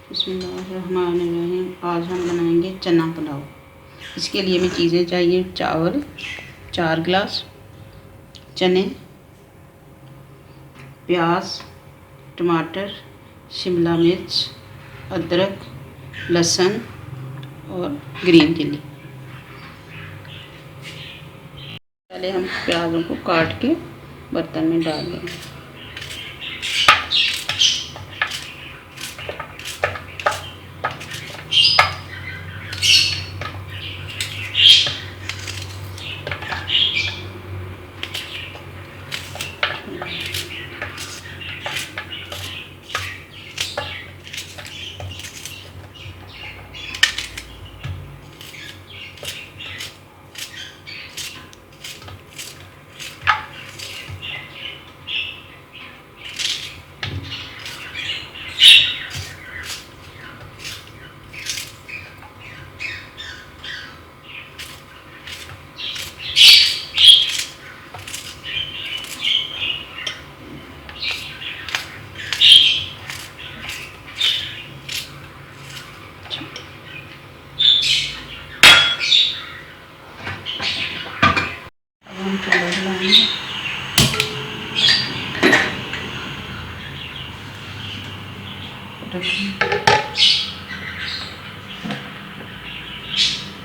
बिस्मिल्लाहिर्रहमानिर्रहीम। आज हम बनाएंगे चना पुलाव। इसके लिए हमें चीज़ें चाहिए: चावल 4 गिलास, चने, प्याज, टमाटर, शिमला मिर्च, अदरक, लहसुन और ग्रीन चिली। पहले हम प्याज़ों को काट के बर्तन में डाल देंगे।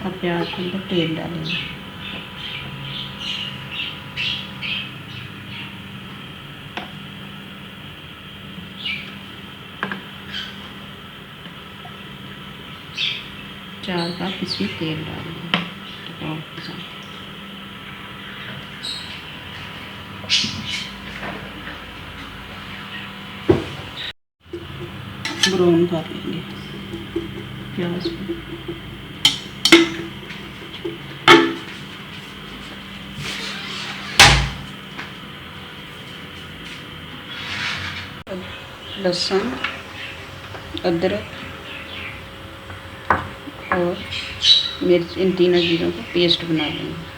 और प्याज के अंदर तेल डालेंगे। चार कप इसमें तेल डालेंगे ब्राउन कर लेंगे प्याज को। लहसुन, अदरक और मिर्च, इन तीनों चीज़ों को पेस्ट बना लेंगे।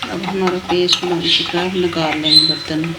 अब हमारा पेस्ट बन चुका है, निकाल लेंगे बर्तन में।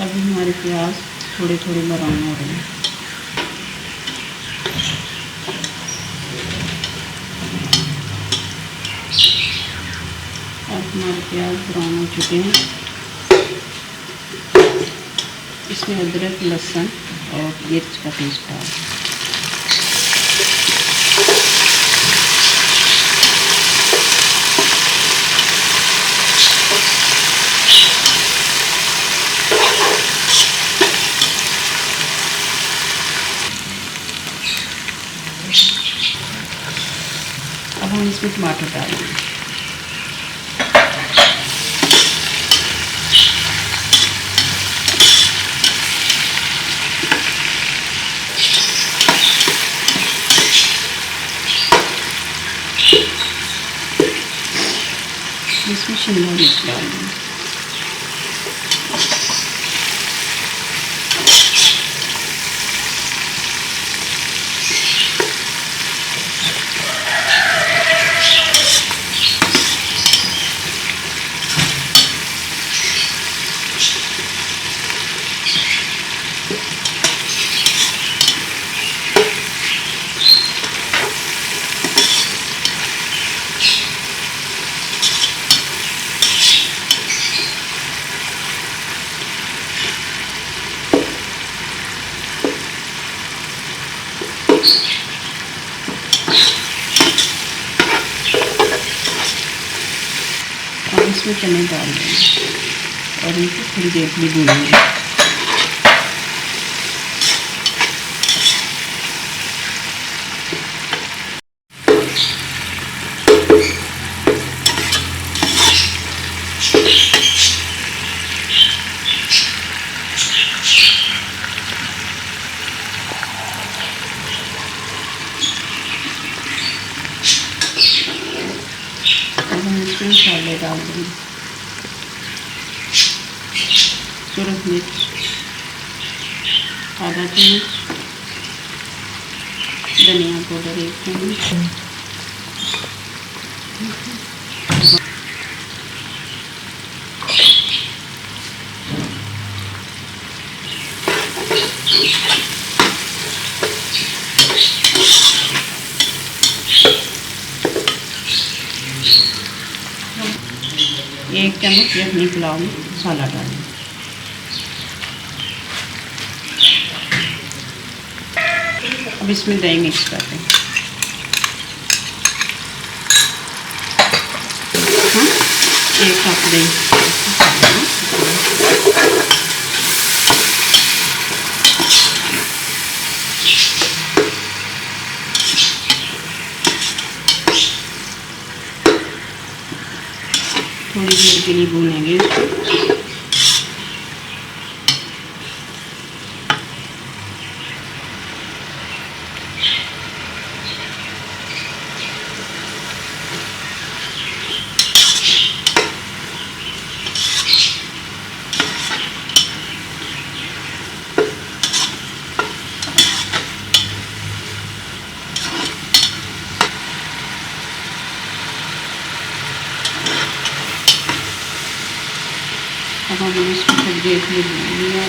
अभी हमारे प्याज थोड़े थोड़े ब्राउन हो रहे हैं। अब हमारे प्याज ब्राउन हो चुके हैं। इसमें अदरक, लहसुन और मिर्च का पेस्ट डाल। अब हम इसमें टमाटर डालेंगे। इसमें शिमला मिर्च डालेंगे। और इसमें चने डाल देंगे और इनको थोड़ी देर के लिए भूनेंगे। इसमें मसाले डाल देंगे। सूरज मिर्च आधा चम्मच, धनिया पाउडर 1 चम्मच, एक चम्मच यखनी पुलाव में मसाला डालें। अब इसमें दही मिक्स कर दें। हाँ, 1 कप दही। थोड़ी देर के लिए भूनेंगे इसको। अब हमने इसको थोड़ी देर के लिए भून लिया।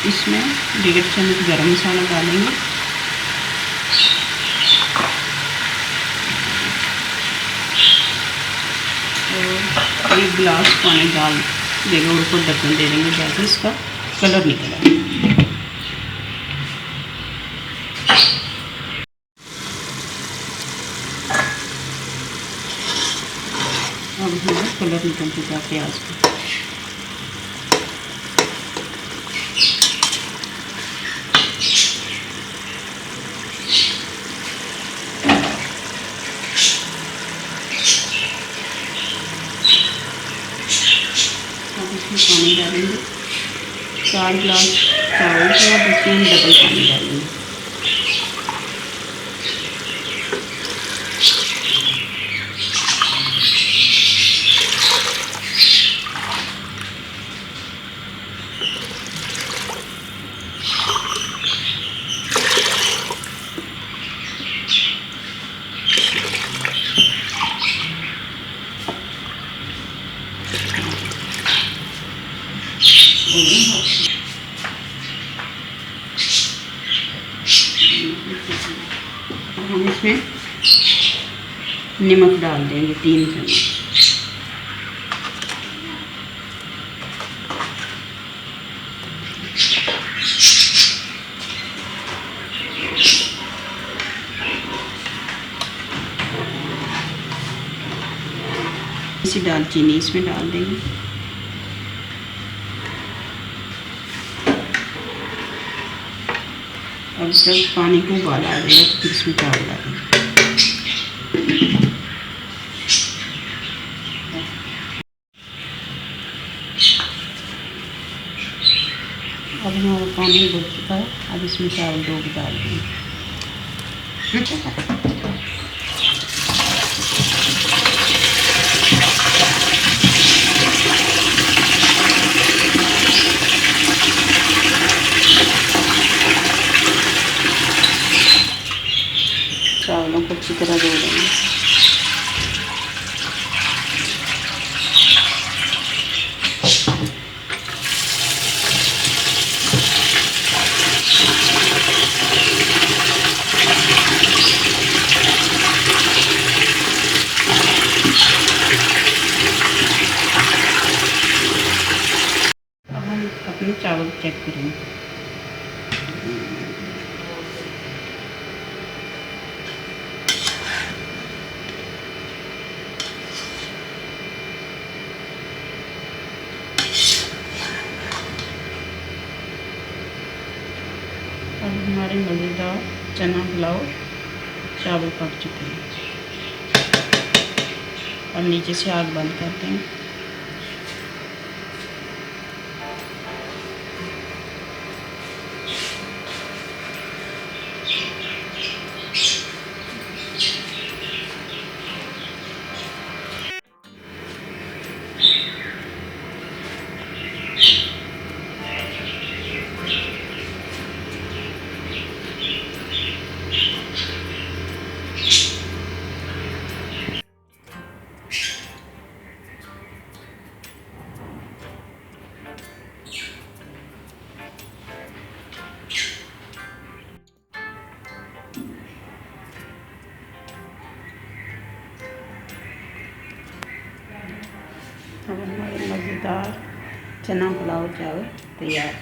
इसमें 1.5 चम्मच गरम मसाला डालेंगे और 1 गिलास पानी डाल देंगे और ऊपर ढक्कन दे देंगे ताकि इसका कलर निकल आए। अब हमारा कलर निकल चुका है प्याज का। अब इसमें पानी डालेंगे। 4 गिलास चावल के बाद इसमें हम डबल पानी डालेंगे। इसमें नमक डाल देंगे 3 चम्मच। इसी दालचीनी इसमें डाल देंगे। अब जब पानी को उबाल आ जाएगा तो फिर इसमें चावल डालेंगे। अब हमारा पानी उबल चुका है। अब इसमें चावल 2 डाल देंगे। चावलों को अच्छी तरह धो देंगे। अब हम अपने चावल चेक करेंगे। अब हमारे मज़ेदार चना पुलाव चावल पक चुके हैं। अब नीचे से आग बंद करते हैं। अब हमारे मज़ेदार चना पुलाव चावल तैयार।